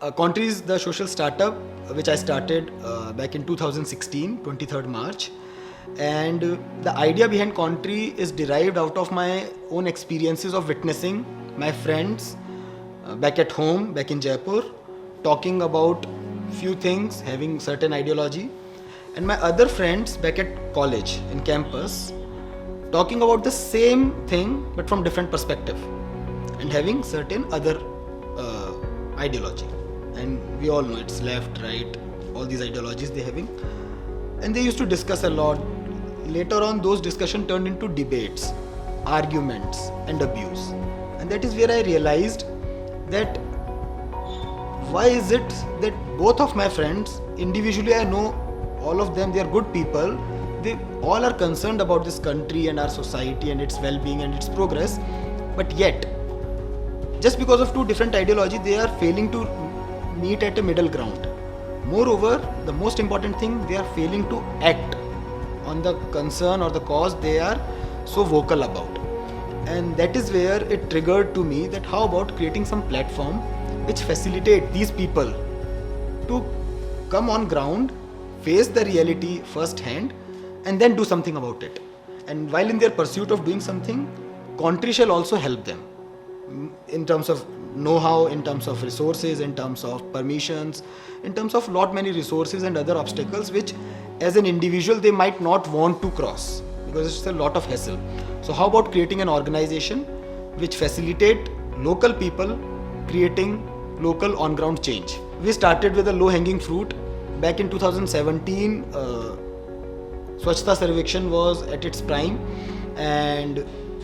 Contri is the social startup which I started back in 2016, 23rd March. And the idea behind Contri is derived out of my own experiences of witnessing my friends back at home, back in Jaipur, talking about few things, having certain ideology, and my other friends back at college, in campus, talking about the same thing but from different perspective and having certain other ideology. And we all know it's left, right, all these ideologies they're having. And they used to discuss a lot. Later on, those discussions turned into debates, arguments, and abuse. And that is where I realized that why is it that both of my friends, individually I know all of them, they are good people, they all are concerned about this country and our society and its well-being and its progress, but yet, just because of two different ideologies, they are failing to meet at a middle ground. Moreover, the most important thing, they are failing to act on the concern or the cause they are so vocal about. And that is where it triggered to me that how about creating some platform which facilitate these people to come on ground, face the reality firsthand, and then do something about it. And while in their pursuit of doing something, Contri shall also help them in terms of know-how, in terms of resources, in terms of permissions, in terms of lot many resources and other obstacles which as an individual they might not want to cross because it's a lot of hassle. So how about creating an organization which facilitate local people creating local on-ground change. We started with a low-hanging fruit. Back in 2017, Swachhta Sarvekshan was at its prime, and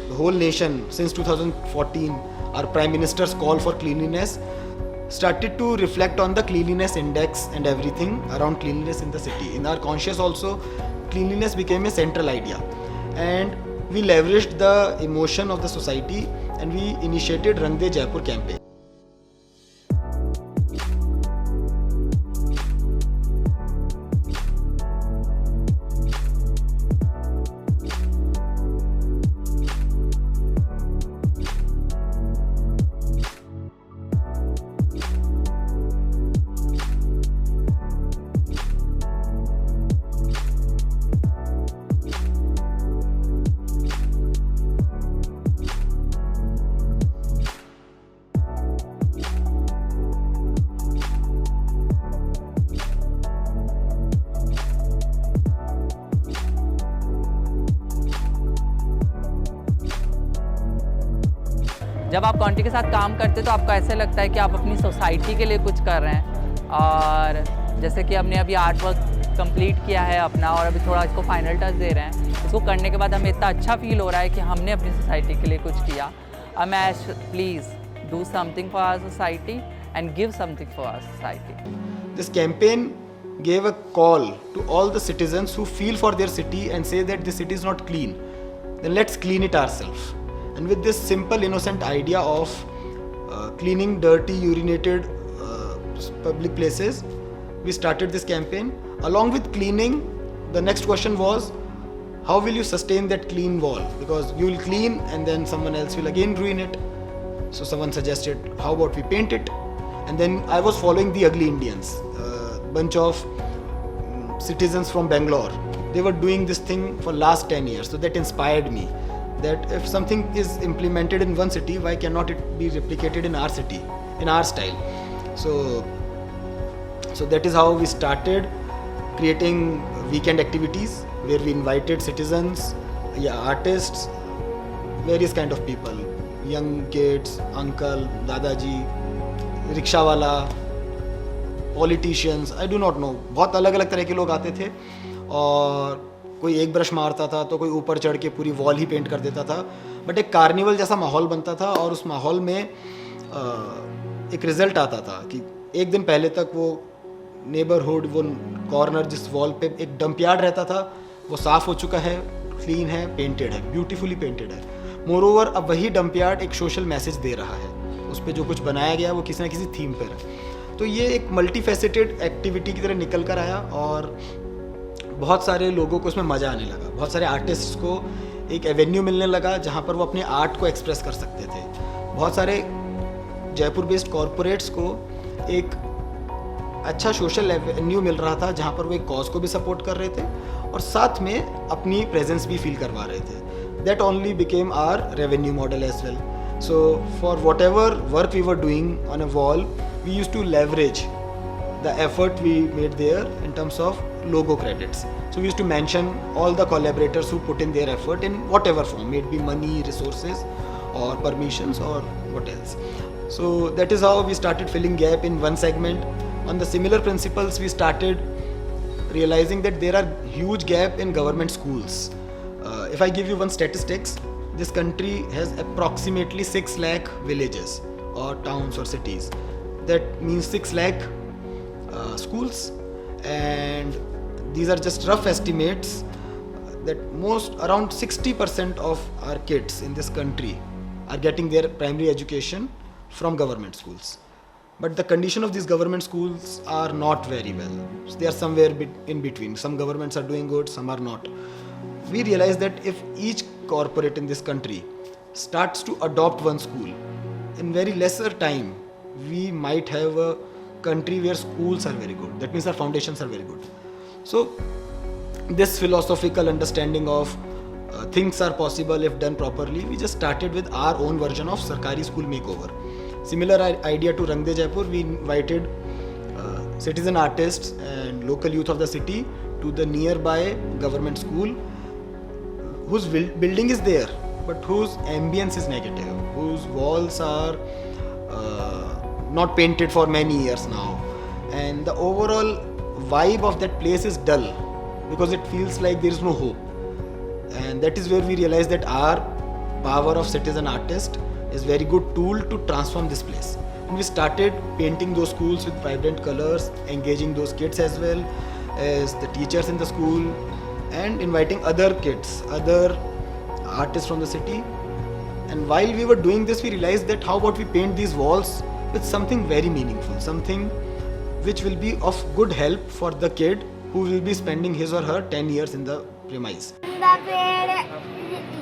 the whole nation, since 2014, our Prime Minister's call for cleanliness started to reflect on the cleanliness index and everything around cleanliness in the city. In our conscious also, cleanliness became a central idea, and we leveraged the emotion of the society and we initiated Rang De Jaipur campaign. जब आप कॉन्ट्री के साथ काम करते तो आपको ऐसे लगता है कि आप अपनी सोसाइटी के लिए कुछ कर रहे हैं। और जैसे कि हमने अभी आर्ट वर्क कंप्लीट किया है अपना और अभी थोड़ा इसको फाइनल टच दे रहे हैं। इसको करने के बाद हमें इतना अच्छा फील हो रहा है कि हमने अपनी सोसाइटी के लिए कुछ किया। Amesh, please do something for our society and give something for our society. This campaign gave a call to all the citizens who feel for their city and say that the city is not clean. Then let's clean it ourselves. And with this simple, innocent idea of cleaning dirty, urinated public places, we started this campaign. Along with cleaning, the next question was, how will you sustain that clean wall? Because you will clean and then someone else will again ruin it. So someone suggested, how about we paint it? And then I was following the Ugly Indians, bunch of citizens from Bangalore. They were doing this thing for last 10 years. So that inspired me that if something is implemented in one city, why cannot it be replicated in our city, in our style? So that is how we started creating weekend activities where we invited citizens, artists, various kind of people, young kids, uncle, dadaji, rickshaw वाला, politicians, I do not know, बहुत अलग अलग तरह के लोग आते थे। और कोई एक ब्रश मारता था तो कोई ऊपर चढ़ के पूरी वॉल ही पेंट कर देता था। बट एक कार्निवल जैसा माहौल बनता था और उस माहौल में एक रिजल्ट आता था कि एक दिन पहले तक वो नेबरहुड, वो कॉर्नर जिस वॉल पे एक डंप यार्ड रहता था, वो साफ़ हो चुका है, क्लीन है, पेंटेड है, ब्यूटीफुली पेंटेड है। मोरओवर अब वही डंप यार्ड एक सोशल मैसेज दे रहा है। उस पर जो कुछ बनाया गया वो किसी न किसी थीम पर है। तो ये एक मल्टीफेसेटेड एक्टिविटी की तरह निकल कर आया और बहुत सारे लोगों को उसमें मज़ा आने लगा। बहुत सारे आर्टिस्ट्स को एक एवेन्यू मिलने लगा जहाँ पर वो अपने आर्ट को एक्सप्रेस कर सकते थे। बहुत सारे जयपुर बेस्ड कॉरपोरेट्स को एक अच्छा सोशल एवेन्यू मिल रहा था जहाँ पर वो एक कॉज को भी सपोर्ट कर रहे थे और साथ में अपनी प्रेजेंस भी फील करवा रहे थे. That only became our revenue model as well. So for whatever work we were doing on a wall, we use to leverage the effort we made there in terms of logo credits. So we used to mention all the collaborators who put in their effort in whatever form, may it be money, resources or permissions or what else. So that is how we started filling gap in one segment. On the similar principles, we started realizing that there are huge gap in government schools. If I give you one statistics, this country has approximately 6 lakh villages or towns or cities. That means 6 lakh schools, and these are just rough estimates that most around 60% of our kids in this country are getting their primary education from government schools. But the condition of these government schools are not very well. So they are somewhere in between. Some governments are doing good, some are not. We realize that if each corporate in this country starts to adopt one school, in very lesser time we might have a country where schools are very good. That means our foundations are very good. So this philosophical understanding of things are possible if done properly, we just started with our own version of Sarkari School Makeover. Similar idea to Rang De Jaipur. We invited citizen artists and local youth of the city to the nearby government school whose building is there but whose ambience is negative, whose walls are not painted for many years now, and the overall vibe of that place is dull because it feels like there is no hope. And that is where we realized that our power of citizen artist is very good tool to transform this place. And we started painting those schools with vibrant colors, engaging those kids as well as the teachers in the school, and inviting other kids, other artists from the city. And while we were doing this, we realized that how about we paint these walls with something very meaningful, something which will be of good help for the kid who will be spending his or her 10 years in the premise.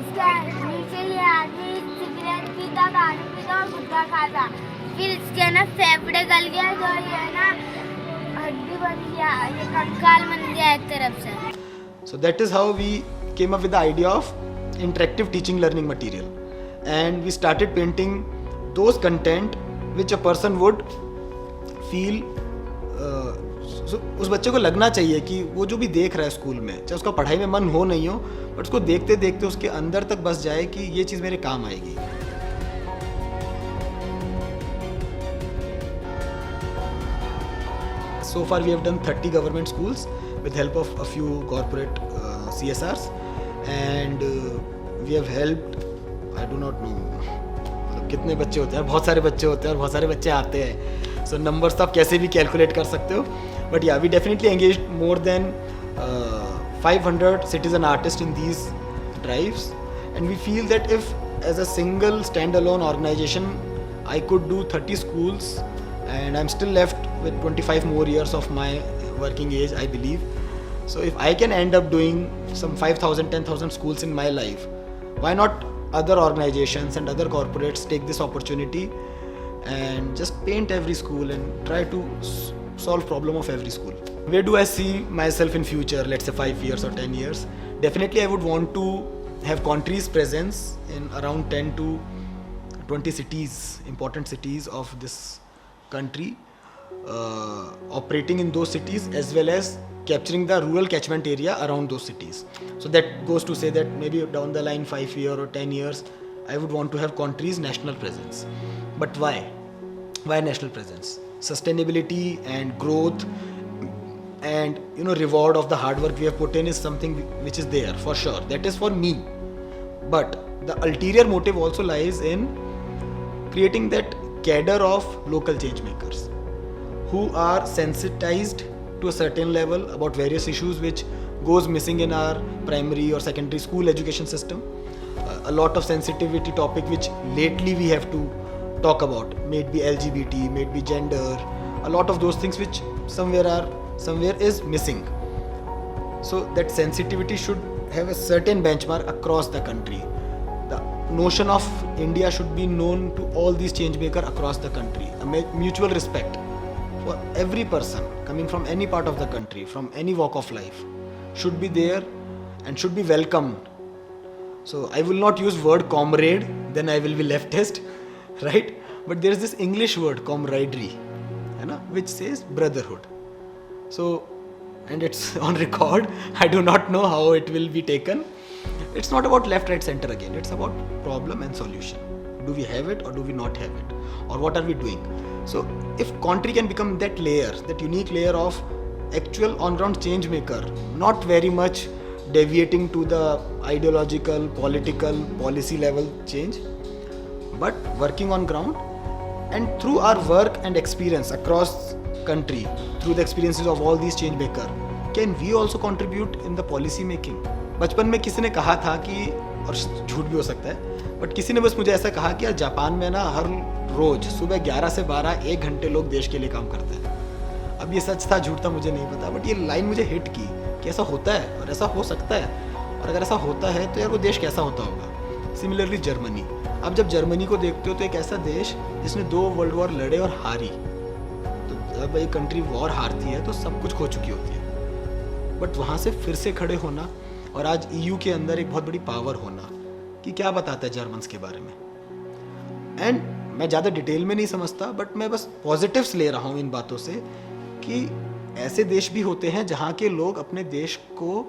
इसका नीचे आदमी cigarette पीता, दारू पीता और गुटखा खाता, फिर इसके ना फेफड़े गल गया, जो ये ना हड्डी बन गया, ये कंकाल बन गया एक तरफ से. So that is how we came up with the idea of interactive teaching learning material, and we started painting those content which a person would feel उस बच्चे को लगना चाहिए कि वो जो भी देख रहा है स्कूल में, चाहे उसका पढ़ाई में मन हो नहीं हो, बट उसको देखते देखते उसके अंदर तक बस जाए कि ये चीज़ मेरे काम आएगी. So far we have done 30 government schools with help of a few corporate CSRs, and we have helped, I do not know कितने बच्चे होते हैं, बहुत सारे बच्चे होते हैं और बहुत सारे बच्चे आते हैं. सो नंबर्स आप कैसे भी कैलकुलेट कर सकते हो, but yeah we definitely engage more than 500 citizen artists in these drives, and we feel that if as a single standalone organization I could do 30 schools, and I'm still left with 25 more years of my working age, I believe. So if I can end up doing some 5,000, 10,000 schools in my life, why not other organizations and other corporates take this opportunity and just paint every school and try to solve problem of every school. Where do I see myself in future, let's say 5 years or 10 years? Definitely I would want to have Contree's presence in around 10 to 20 cities, important cities of this country, operating in those cities as well as capturing the rural catchment area around those cities. So that goes to say that maybe down the line 5 years or 10 years I would want to have Contree's national presence. But why? Why national presence? Sustainability and growth and reward of the hard work we have put in is something which is there for sure. That is for me. But the ulterior motive also lies in creating that cadre of local change makers who are sensitized to a certain level about various issues which goes missing in our primary or secondary school education system. A lot of sensitivity topic which lately we have to talk about, may it be LGBT, may it be gender, a lot of those things which somewhere is missing. So that sensitivity should have a certain benchmark across the country. The notion of India should be known to all these change makers across the country. A mutual respect for every person coming from any part of the country, from any walk of life, should be there and should be welcomed. So I will not use word comrade, then I will be leftist, right? But there is this English word camaraderie, है ना, which says brotherhood. So, and it's on record. I do not know how it will be taken. It's not about left, right, center again. It's about problem and solution. Do we have it or do we not have it? Or what are we doing? So, if country can become that layer, that unique layer of actual on-ground change maker, not very much deviating to the ideological, political, policy level change, but working on ground, and through our work and experience across country, through the experiences of all these change maker, can we also contribute in the policy making? बचपन में किसी ने कहा था कि, और झूठ भी हो सकता है, बट किसी ने बस मुझे ऐसा कहा कि यार जापान में ना हर रोज सुबह 11 से 12 1 घंटे लोग देश के लिए काम करते हैं। अब ये सच था झूठ था मुझे नहीं पता, बट ये लाइन मुझे हिट की कि ऐसा होता है और ऐसा हो सकता है, और अगर ऐसा होता है तो यार वो देश कैसा होता होगा। सिमिलरली जर्मनी, अब जब जर्मनी को देखते हो तो एक ऐसा देश जिसने 2 वर्ल्ड वॉर लड़े और हारी, तो जब एक कंट्री वॉर हारती है तो सब कुछ खो चुकी होती है, बट वहाँ से फिर से खड़े होना और आज EU के अंदर एक बहुत बड़ी पावर होना, कि क्या बताता है जर्मन्स के बारे में। एंड मैं ज़्यादा डिटेल में नहीं समझता, बट मैं बस पॉजिटिव्स ले रहा हूँ इन बातों से कि ऐसे देश भी होते हैं जहाँ के लोग अपने देश को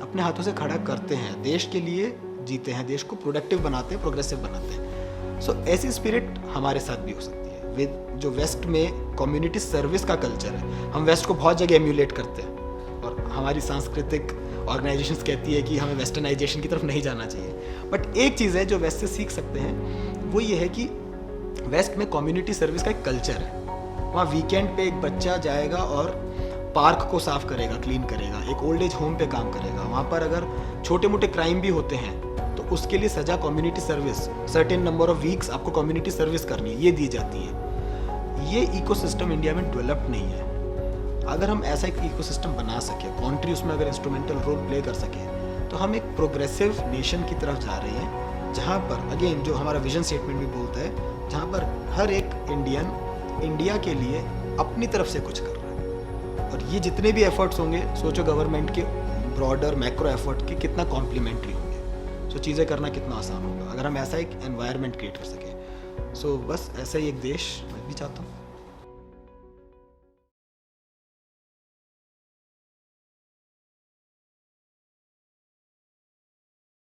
अपने हाथों से खड़ा करते हैं, देश के लिए जीते हैं, देश को प्रोडक्टिव बनाते हैं, प्रोग्रेसिव बनाते हैं। सो ऐसी स्पिरिट हमारे साथ भी हो सकती है विद जो वेस्ट में कम्युनिटी सर्विस का कल्चर है। हम वेस्ट को बहुत जगह एम्यूलेट करते हैं और हमारी सांस्कृतिक ऑर्गेनाइजेशंस कहती है कि हमें वेस्टर्नाइजेशन की तरफ नहीं जाना चाहिए, बट एक चीज़ है जो वेस्ट से सीख सकते हैं, वो ये है कि वेस्ट में कम्युनिटी सर्विस का एक कल्चर है। वहाँ वीकेंड पे एक बच्चा जाएगा और पार्क को साफ करेगा, क्लीन करेगा, एक ओल्ड एज होम पे काम करेगा। वहाँ पर अगर छोटे मोटे क्राइम भी होते हैं तो उसके लिए सजा community service, certain number of weeks आपको कम्युनिटी सर्विस करनी है, ये दी जाती है। ये इकोसिस्टम इंडिया में डेवलप्ड नहीं है। अगर हम ऐसा एक इकोसिस्टम बना सके, कंट्री उसमें अगर इंस्ट्रूमेंटल रोल प्ले कर सके, तो हम एक प्रोग्रेसिव नेशन की तरफ जा रहे हैं, जहाँ पर अगेन जो हमारा विजन स्टेटमेंट भी बोलता है, जहाँ पर हर एक इंडियन इंडिया के लिए अपनी तरफ से कुछ कर रहा है। और ये जितने भी एफर्ट्स होंगे, सोचो गवर्नमेंट के ब्रॉडर मैक्रो एफर्ट के कितना कॉम्प्लीमेंट्री होंगे, सो चीज़ें करना कितना आसान होगा अगर हम ऐसा एक एनवायरनमेंट क्रिएट कर सकें। सो बस ऐसा ही एक देश मैं भी चाहता हूँ।